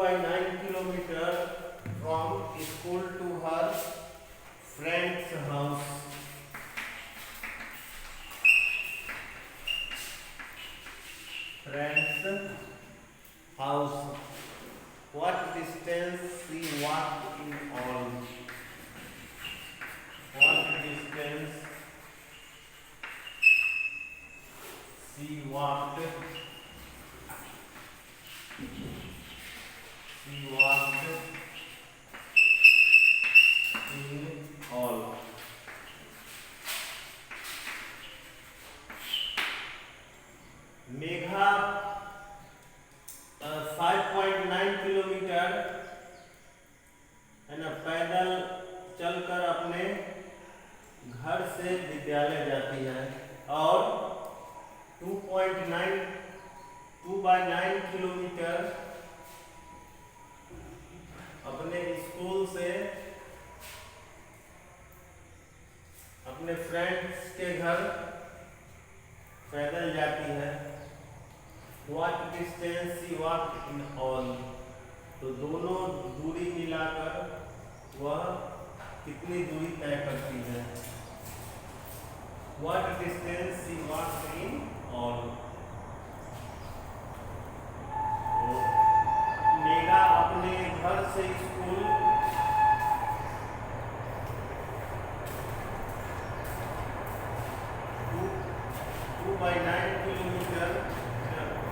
2 by 9 kilometer from school to her friend's house. Friend's house. What distance she walked in all? What distance she walked? She walked in all. Megha 5.9 kilometre है ना पैदल चलकर अपने घर से विद्यालय जाती है और 2 by 9 किलोमीटर अपने स्कूल से अपने फ्रेंड्स के घर पैदल जाती है। What distance she walked in all? तो दोनों दूरी मिलाकर वह कितनी दूरी तय करती है? What distance she walked in all? Megha अपने घर से स्कूल 2 by 9 किलोमीटर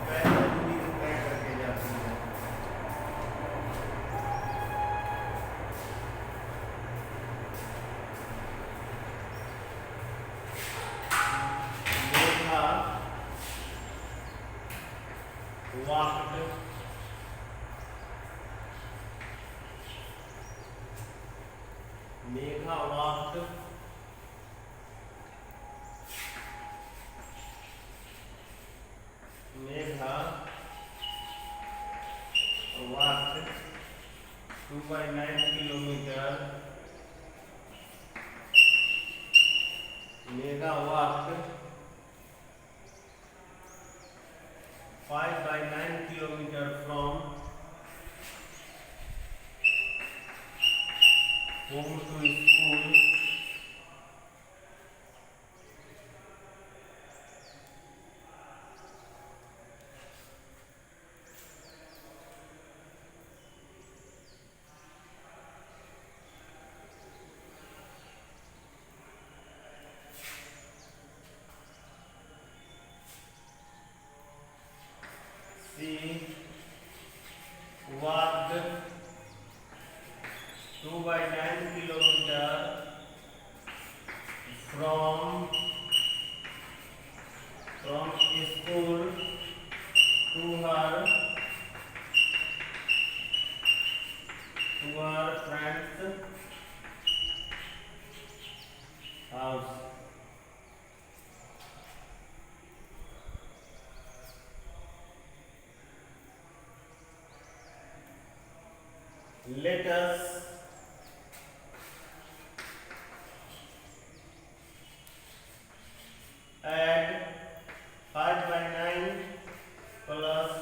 पैदल दूरी तय करके जाती है। Megha walked Megha walked Megha walked 2 by 9 kilometer. Megha walked 5 by 9 kilometer from home to school. She walked 2 by 9 kilometer from school to her friend's house. Let us add 5 by 9 plus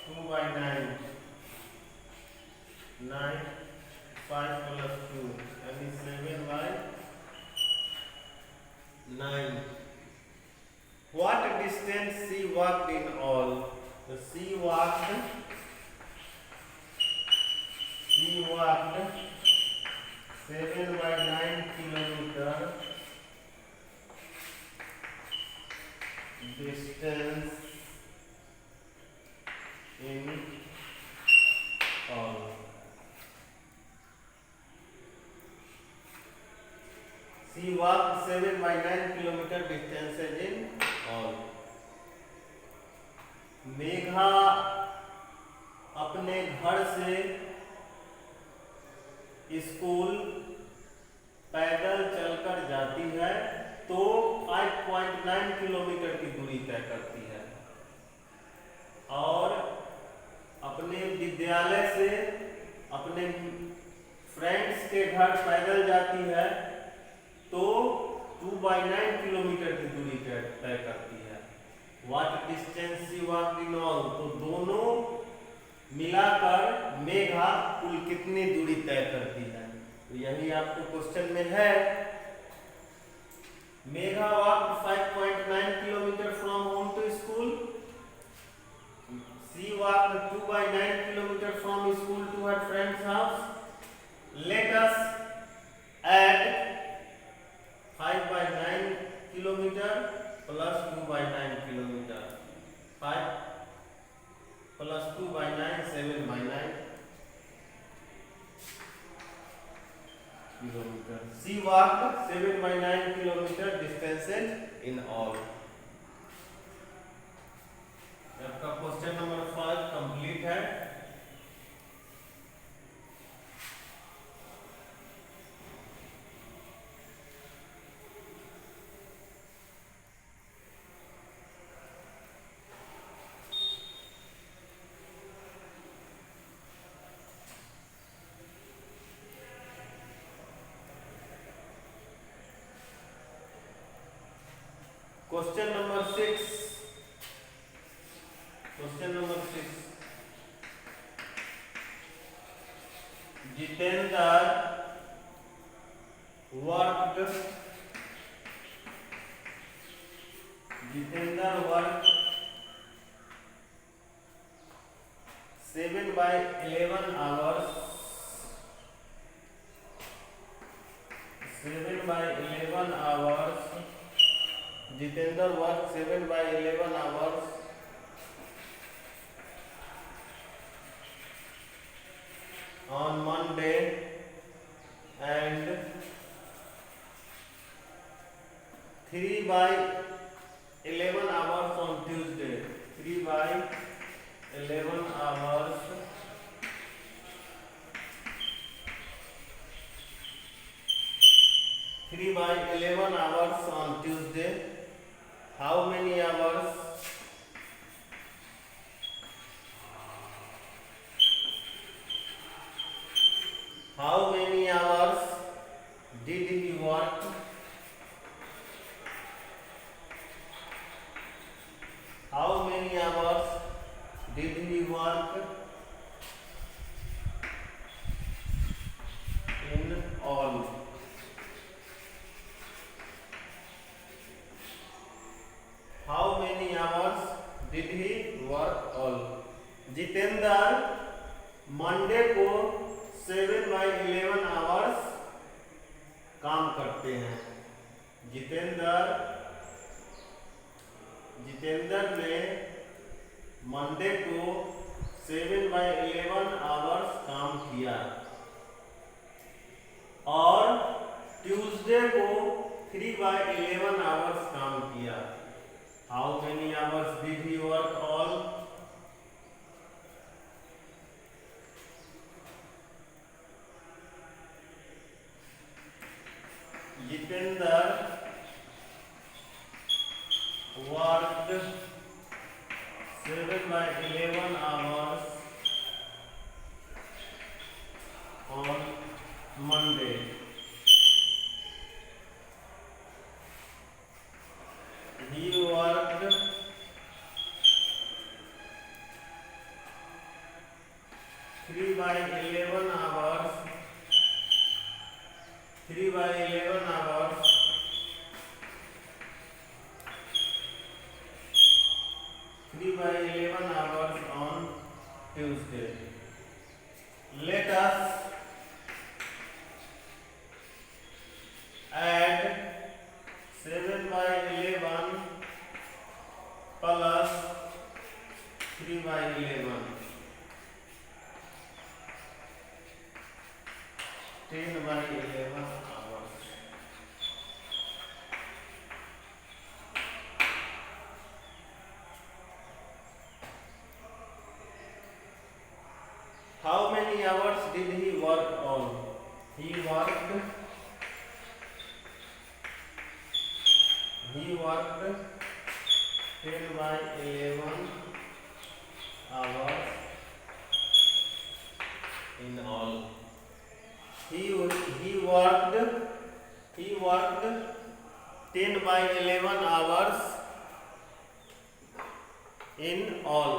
2 by 9. 9, 5 plus 2, that is 7 by 9. What distance she walked in all? So she walked 7 by 9 kilometer distance in all. She walked 7 by 9 kilometer distances in all. Megha अपने घर से school पैदल चलकर जाती है तो 5.9 kilometre की दूरी तय करती है और अपने विद्यालय से अपने फ्रेंड्स के घर पैदल जाती है तो 2 by 9 किलोमीटर की दूरी तय करती है। What distance she walked in all? तो दोनों मिलाकर कितनी दूरी तय करती है? तो यही आपको क्वेश्चन में है। Megha walk 5.9 kilometer from home to school. She walk 2/9 kilometer from school to her friends house. Let us add 5/9 kilometer plus 2/9 kilometer. 5 plus 2/9 7/9 kilometer. She walked 7/9 kilometer distances in all. आपका क्वेश्चन नंबर 5 कंप्लीट है। Question number 6। Question number 6, Jitendra worked 7/11 hours 7/11 hours Jitendra worked 7/11 hours on Monday and 3/11 hours on Tuesday. 3/11 hours on Tuesday. How many hours did he work? How many hours did he work in all? How many hours did he work all? Jitendra Monday को 7/11 hours काम करते हैं। जितेंद्र ने Monday को 7/11 hours काम किया और Tuesday को 3/11 आवर्स काम किया। How many hours did he work all? Jitendra worked 7/11 hours on Monday. He worked 3/11 hours 3/11 hours on Tuesday. Let us add 7/11 plus 3/11 10/11 hours. How many hours did he work on? He worked 10/11 hours in all. He worked 10/11 hours in all.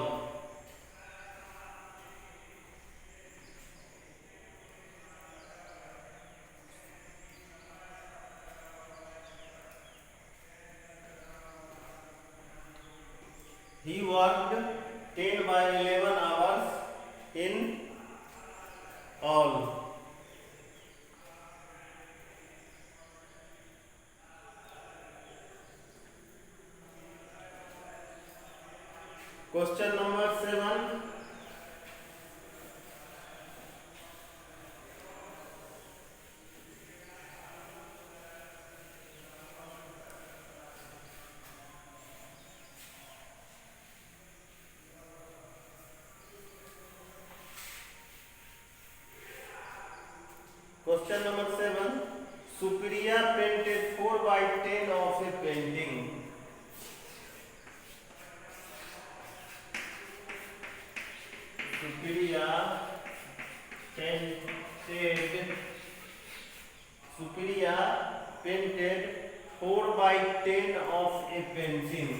in all. Question number 7. Question number 7. Supriya painted 4 by 10 of a painting. Supriya painted 4 by 10 of a painting.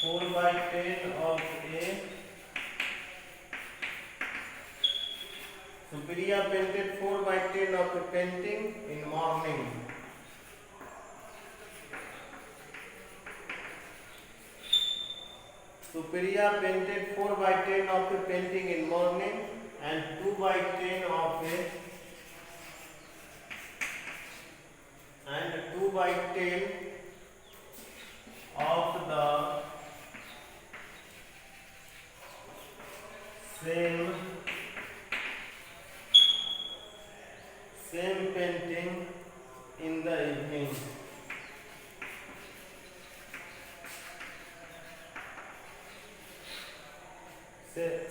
4 by 10 of a Supriya painted 4 by 10 of a painting in morning. Supriya painted 4 by 10 of a painting in morning and 2 by 10 of a 2 by 10 of the same painting in the evening.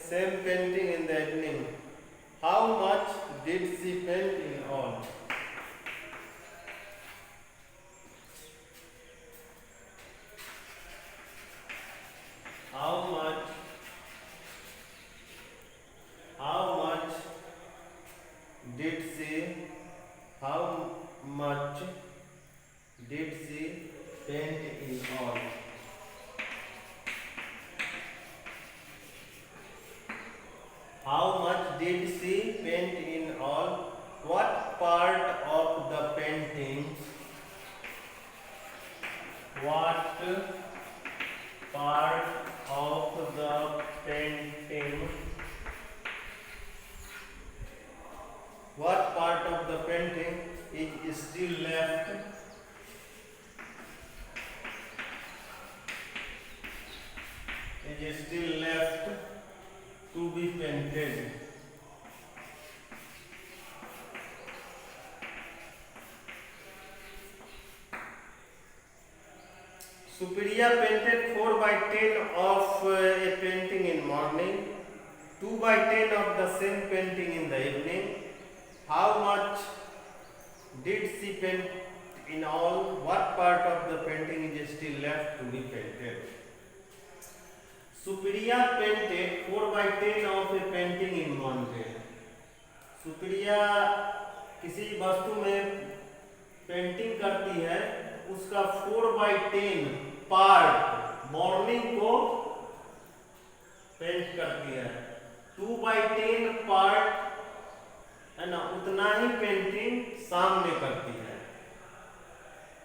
Same painting in the evening. How much did she paint in all? How much did she paint in all? How much did she paint in all? What part of the painting? What part of the painting? What part of the painting is still left? Is still left to be painted. Supriya painted 4 by 10 of a painting in morning, 2 by 10 of the same painting in the evening. How much did she paint in all? What part of the painting is still left to be painted? Supriya painted 4 by 10 of a painting in morning. Supriya किसी वस्तु में painting करती है, उसका 4 by 10 part morning को paint करती है, 2 by 10 part है ना, उतना ही पेंटिंग शाम में करती है.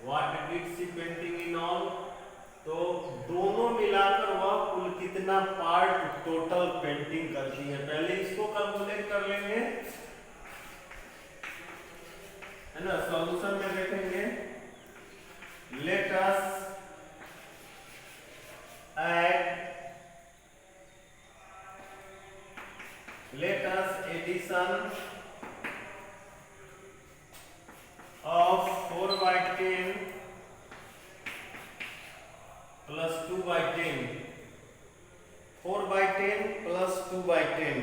What did she painting in all? तो दोनों मिलाकर वह कुल कितना पार्ट टोटल पेंटिंग करती है. पहले इसको कैलकुलेट कर लेंगे, है ना. सॉल्यूशन में देखेंगे. Let us addition of 4 by 10 plus 2 by 10. 4 by 10 plus 2 by 10.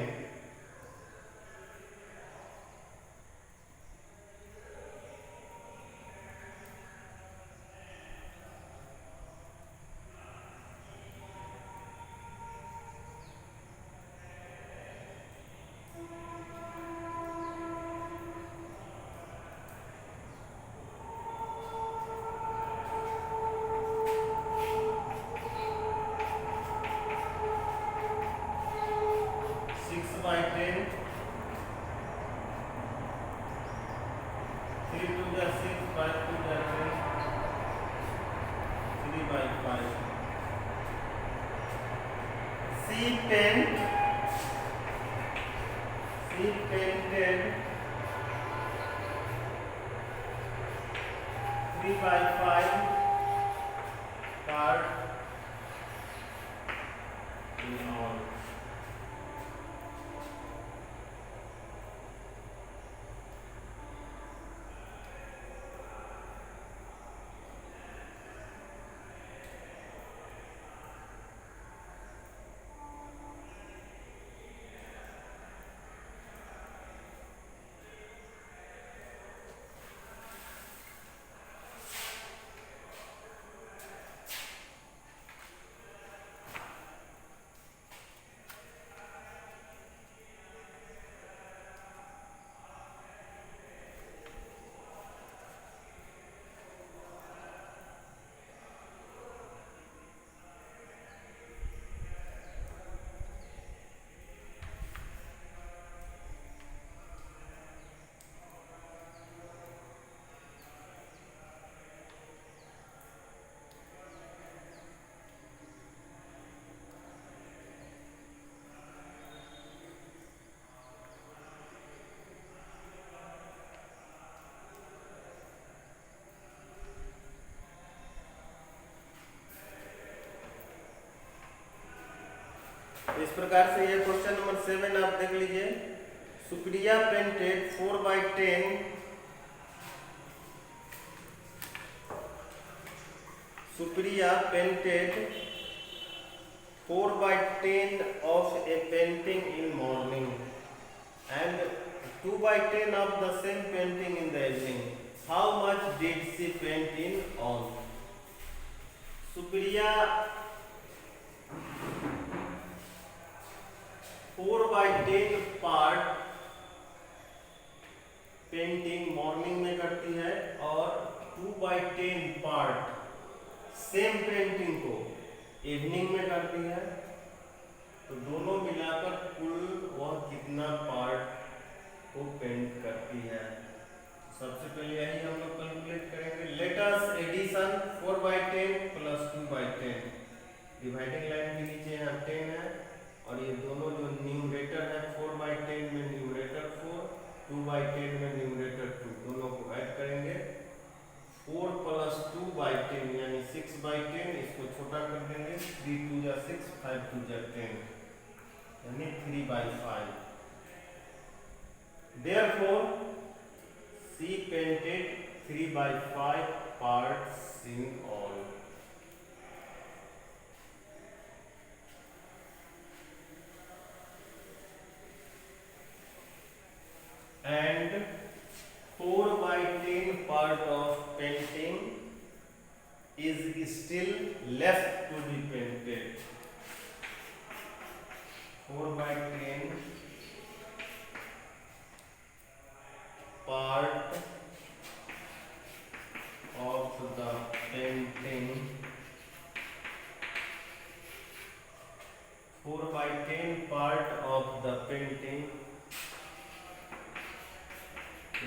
By 10, 3 to the 6, 5 to the 10, 3 by 5. She paint see painted 3x5 part in all. इस प्रकार से ये क्वेश्चन नंबर 7 आप देख लीजिए। Supriya painted 4x10 Supriya painted 4x10 of a painting in morning and 2x10 of the same painting in the evening. How much did she paint in all? Supriya 4x10 part painting morning में करती है और 2x10 part same painting को evening में करती है। तो दोनों मिलाकर कुल वह कितना पार्ट को पेंट करती है। सबसे पहले यही हम लोग कैलकुलेट करेंगे। Let us addition 4x10 plus 2x10, dividing line के नीचे यहाँ 10 है और ये दोनों जो न्यूमरेटर है 4x10 में न्यूमरेटर 4, 2x10 में न्यूमरेटर 2, दोनों को ऐड करेंगे। 4 प्लस 2x10 यानी 6x10, इसको छोटा कर देंगे। 3 2 जा 6, 5 2 जा 10 यानी 3/5। Therefore, she painted 3/5 parts in all. And 4x10 part of painting is still left to be painted. 4x10 part of the painting, 4x10 part of the painting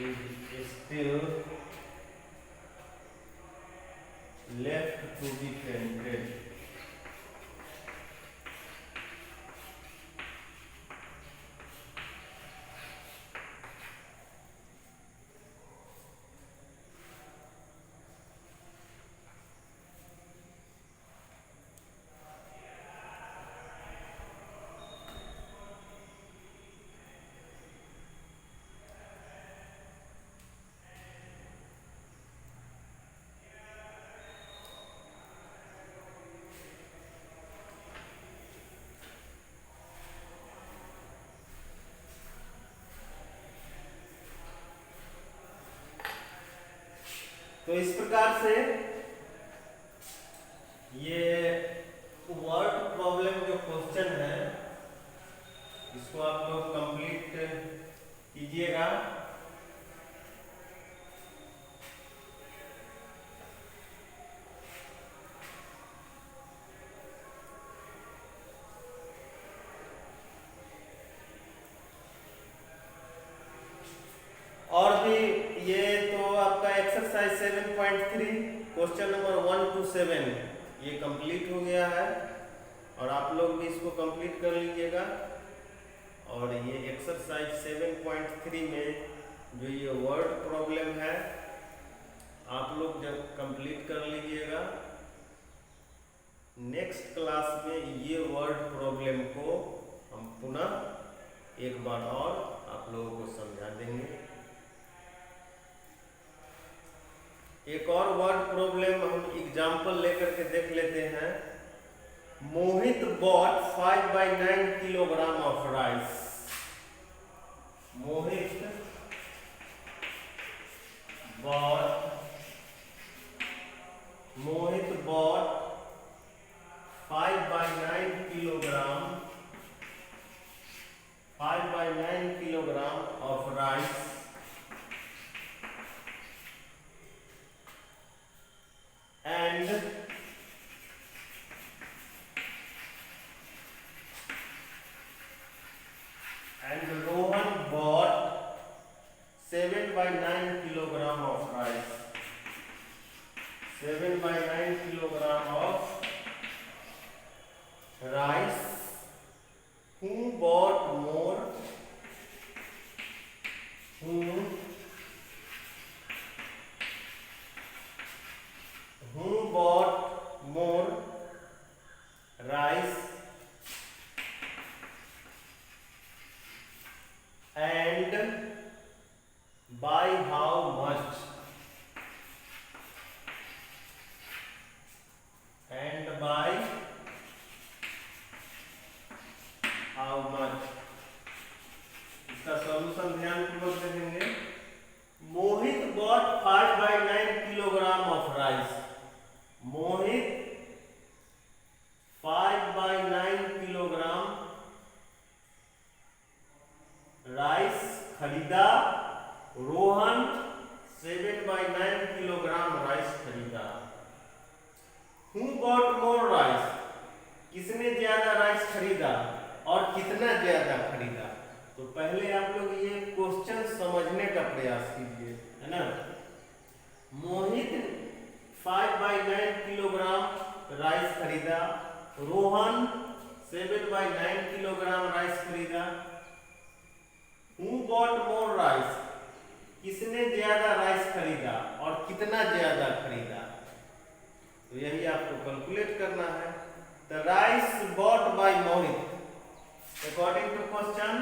is still left to be painted. तो इस प्रकार से ये word problem जो question है इसको आप लोग कंप्लीट कीजिएगा। और भी ये तो आपका एक्सरसाइज 7.3 क्वेश्चन नंबर 1 to 7 ये कंप्लीट हो गया है और आप लोग भी इसको कंप्लीट कर लीजिएगा। और ये एक्सरसाइज 7.3 में जो ये वर्ड प्रॉब्लम है आप लोग जब कंप्लीट कर लीजिएगा, नेक्स्ट क्लास में ये वर्ड प्रॉब्लम को हम पुनः एक बार और आप लोगों को समझा देंगे। एक और वर्ड प्रॉब्लम हम एग्जाम्पल लेकर के देख लेते हैं। Mohit bought 5/9 kilogram of rice. Mohit bought 5/9 kilogram of rice and Rohan bought 7/9 kilogram of rice. 7/9 kilogram of rice. Who bought more? Who bought more rice and by how much? And by how much? इसका सॉल्यूशन ध्यान पूर्वक देखेंगे। Mohit bought 5/9 kilogram of rice. Mohit 5/9 kilogram rice खरीदा। Rohan 7/9 kilogram rice खरीदा। Who bought more rice? किसने ज्यादा rice खरीदा और कितना ज्यादा खरीदा? तो पहले आप लोग ये क्वेश्चन समझने का प्रयास कीजिए, है ना। मोहित 5/9 किलोग्राम राइस खरीदा। रोहन 7/9 किलोग्राम राइस खरीदा। Who bought more rice? किसने ज्यादा राइस खरीदा और कितना ज्यादा खरीदा? तो यही आपको कैलकुलेट करना है। The rice bought by Mohit according to question,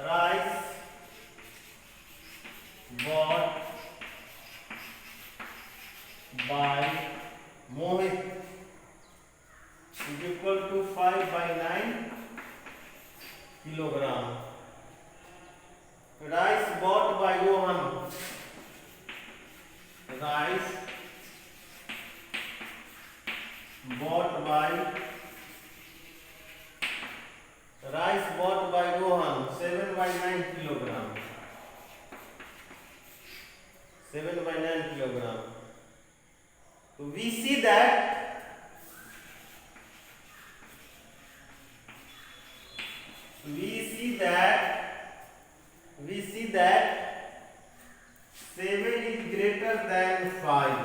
rice bought by Mohit is equal to 5/9 kilogram. Rice bought by Rohan, rice bought by Rohan 7/9 kilogram। 7/9 kilogram। So we see that we see that 7 is greater than 5.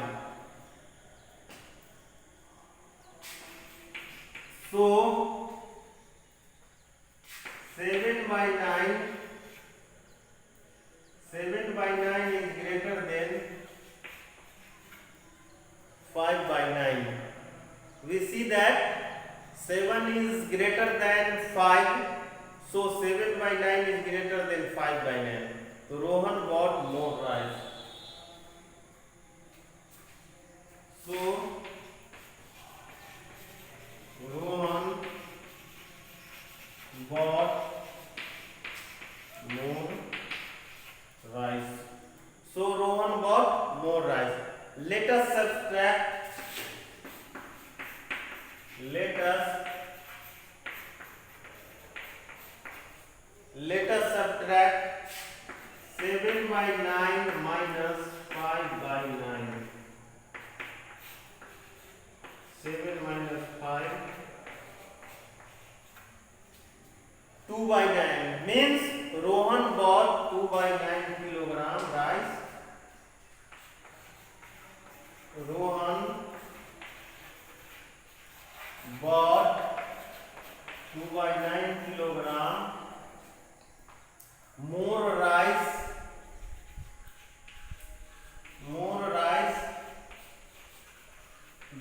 So 7/9 is greater than 5/9. We see that 7 is greater than 5, so 7/9 is greater than 5/9. So Rohan bought more rice. So Rohan bought more rice. So Rohan bought more rice. Let us subtract 7/9 minus 5/9. 7 minus 5, 2/9 means Rohan bought 2/9 kilogram rice. Rohan bought 2/9 kilogram more rice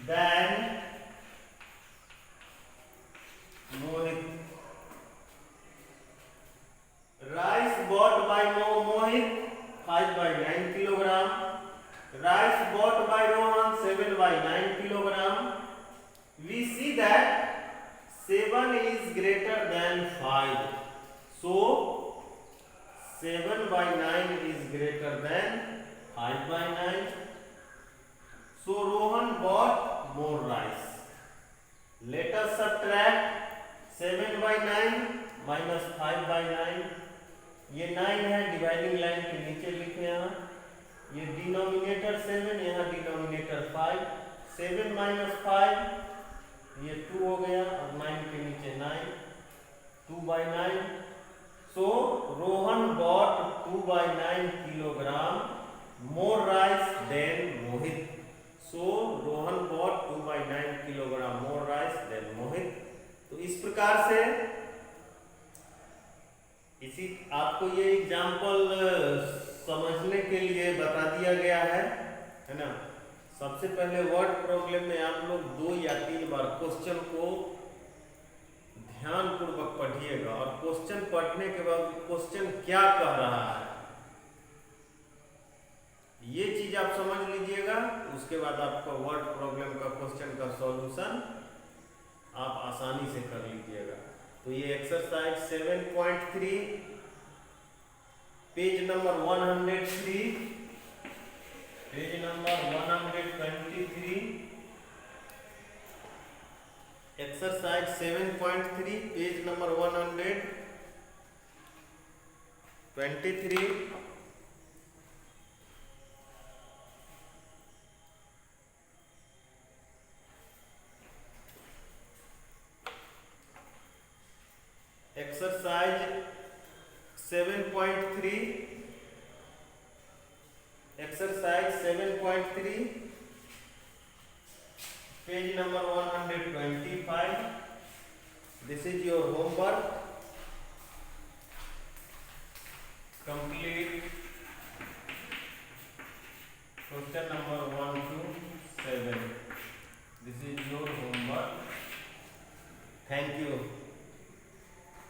than Mohit. Rice bought by Mohit 5/9 kilogram. Rice bought by Rohan 7/9 kilogram. We see that 7 is greater than 5. So 7/9 is greater than 5/9. So Rohan bought more rice. Let us subtract 7/9 minus 5/9. ये 9 है, dividing line के नीचे लिखे यहाँ. ये denominator 7, यहाँ denominator 5. 7 minus 5 ये 2 हो गया, और 9 के नीचे 9. 2/9. So Rohan bought 2/9 kilogram more rice than Mohit. So Rohan bought 2/9 kilogram more rice than Mohit. तो इस प्रकार से इसी आपको ये एग्जाम्पल समझने के लिए बता दिया गया है ना. सबसे पहले वर्ड प्रॉब्लम में आप लोग 2 या 3 बार क्वेश्चन को ध्यान पूर्वक पढ़िएगा, और क्वेश्चन पढ़ने के बाद क्वेश्चन क्या कह रहा है ये चीज आप समझ लीजिएगा. उसके बाद आपका वर्ड प्रॉब्लम का क्वेश्चन का सॉल्यूशन आप आसानी से कर लीजिएगा. तो ये exercise 7.3 page number 103, page number 123. Exercise 7.3 page number 123. Exercise 7.3 page number 125. This is your homework. Complete question number 1 to 7. This is your homework. Thank you.